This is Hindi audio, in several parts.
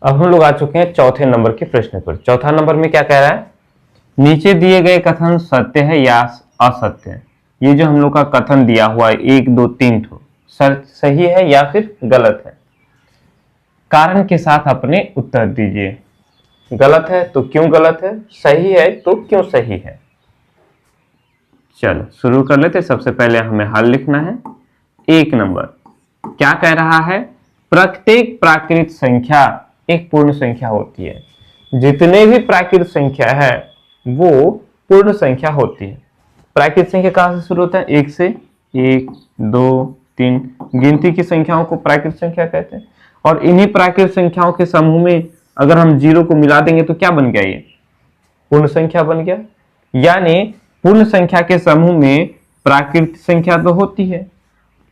अब हम लोग आ चुके हैं चौथे नंबर के प्रश्न पर। चौथा नंबर में क्या कह रहा है, नीचे दिए गए कथन सत्य है या असत्य है। ये जो हम लोग का कथन दिया हुआ है 1 2 3 ठो, सही है या फिर गलत है, कारण के साथ अपने उत्तर दीजिए। गलत है तो क्यों गलत है, सही है तो क्यों सही है। चलो शुरू कर लेते। सबसे पहले हमें हल लिखना है। 1 नंबर क्या कह रहा है, प्रत्येक प्राकृत संख्या एक पूर्ण संख्या होती है। जितने भी प्राकृत संख्या है वो पूर्ण संख्या होती है। प्राकृत संख्या कहां से शुरू होता है, 1 से। 1 2 3 गिनती की संख्याओं को प्राकृत संख्या कहते हैं। और इन्हीं प्राकृत संख्याओं के समूह में अगर हम 0 को मिला देंगे तो क्या बन गया, ये पूर्ण संख्या बन गया। यानी पूर्ण संख्या के समूह में प्राकृत संख्या तो होती है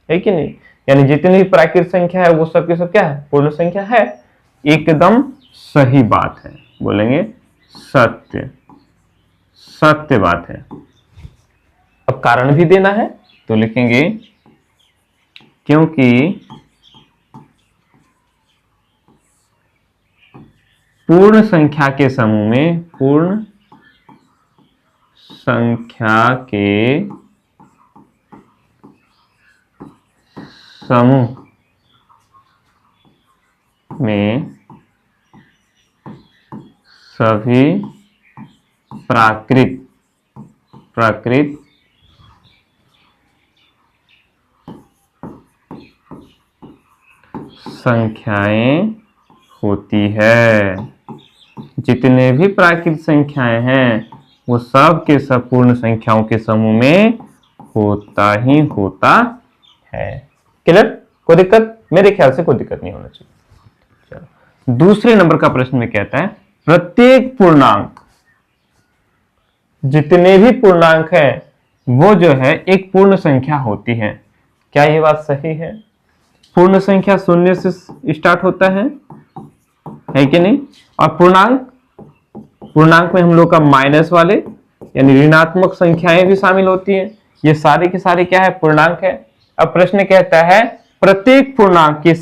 कि नहीं। यानी जितनी भी प्राकृत संख्या है वो सब के सब क्या है, पूर्ण संख्या है। एकदम सही बात है, बोलेंगे सत्य, सत्य बात है। अब कारण भी देना है तो लिखेंगे क्योंकि पूर्ण संख्या के समूह में, पूर्ण संख्या के समूह में सभी प्राकृत संख्याएं होती है। जितने भी प्राकृत संख्याएं हैं वो सब के सब पूर्ण संख्याओं के समूह में होता ही होता है। क्लियर, कोई दिक्कत, मेरे ख्याल से कोई दिक्कत नहीं होना चाहिए। चलो दूसरे नंबर का प्रश्न में कहता है, प्रत्येक पूर्णांक, जितने भी पूर्णांक है वो जो है एक पूर्ण संख्या होती है। क्या ये बात सही है। पूर्ण संख्या शून्य से स्टार्ट होता है कि नहीं। और पूर्णांक में हम लोग का माइनस वाले यानी ऋणात्मक संख्याएं भी शामिल होती हैं। ये सारे के सारे क्या है, पूर्णांक है। अब प्रश्न कहता है प्रत्येक पूर्णांक के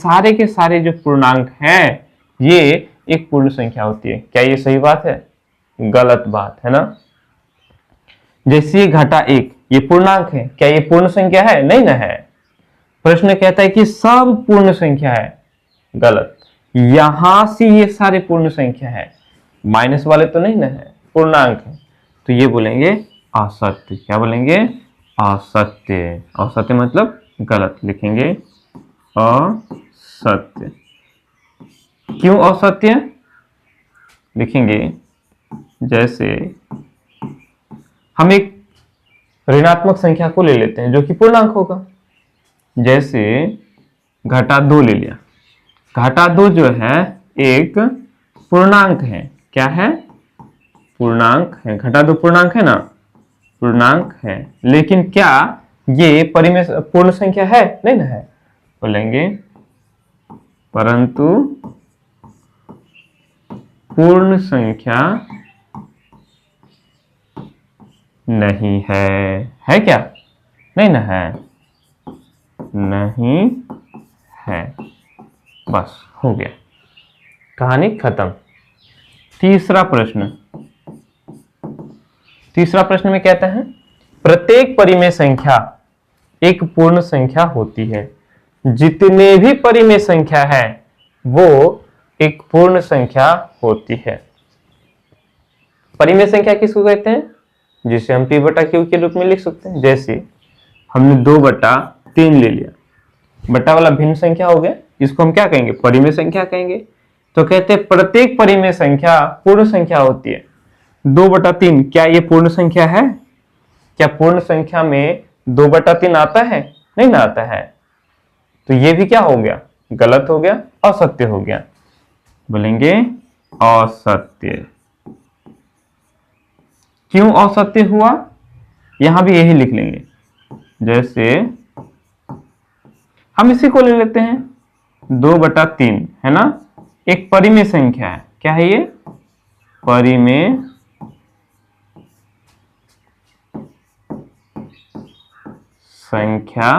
सारे जो पूर्णांक हैं ये एक पूर्ण संख्या होती है। क्या ये सही बात है, गलत बात है ना। जैसे घटा 1 ये पूर्णांक है, क्या ये पूर्ण संख्या है, नहीं ना है। प्रश्न कहता है कि सब पूर्ण संख्या है, गलत। यहां से ये सारे पूर्ण संख्या है, माइनस वाले तो नहीं ना है, पूर्णांक है। तो ये बोलेंगे असत्य। क्या बोलेंगे, असत्य। असत्य मतलब गलत, लिखेंगे असत्य। क्यों असत्य लिखेंगे, जैसे हम एक ऋणात्मक संख्या को ले लेते हैं जो कि पूर्णांक होगा। जैसे घटा 2 ले लिया। घटा 2 जो है एक पूर्णांक है। क्या है, पूर्णांक है। घटा 2 पूर्णांक है ना, पूर्णांक है। लेकिन क्या ये परिमेय पूर्ण संख्या है, नहीं ना है। बोलेंगे परंतु पूर्ण संख्या नहीं है क्या, नहीं ना है, नहीं है। बस हो गया, कहानी खत्म। तीसरा प्रश्न में कहते हैं प्रत्येक परिमेय संख्या एक पूर्ण संख्या होती है। जितने भी परिमेय संख्या है वो एक पूर्ण संख्या होती है। परिमेय संख्या किसको कहते हैं, जिसे हम p बटा q के रूप में लिख सकते हैं। जैसे हमने 2/3 ले लिया, बटा वाला भिन्न संख्या हो गया, इसको हम क्या कहेंगे, परिमेय संख्या कहेंगे। तो कहते हैं प्रत्येक परिमेय संख्या पूर्ण संख्या होती है। 2/3 क्या ये पूर्ण संख्या है, क्या पूर्ण संख्या में 2/3 आता है, नहीं ना आता है। तो ये भी क्या हो गया, गलत हो गया, असत्य हो गया। बोलेंगे असत्य। क्यों असत्य हुआ, यहां भी यही लिख लेंगे। जैसे हम इसी को ले लेते हैं, 2/3 है ना, एक परिमेय संख्या है। क्या है ये, परिमेय संख्या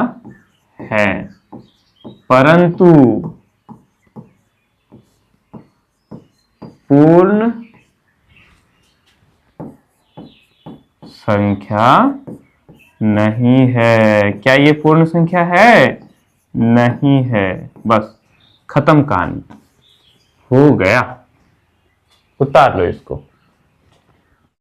है। परंतु पूर्ण संख्या नहीं है। क्या ये पूर्ण संख्या है? नहीं है। बस खत्म कहानी, हो गया। उतार लो इसको।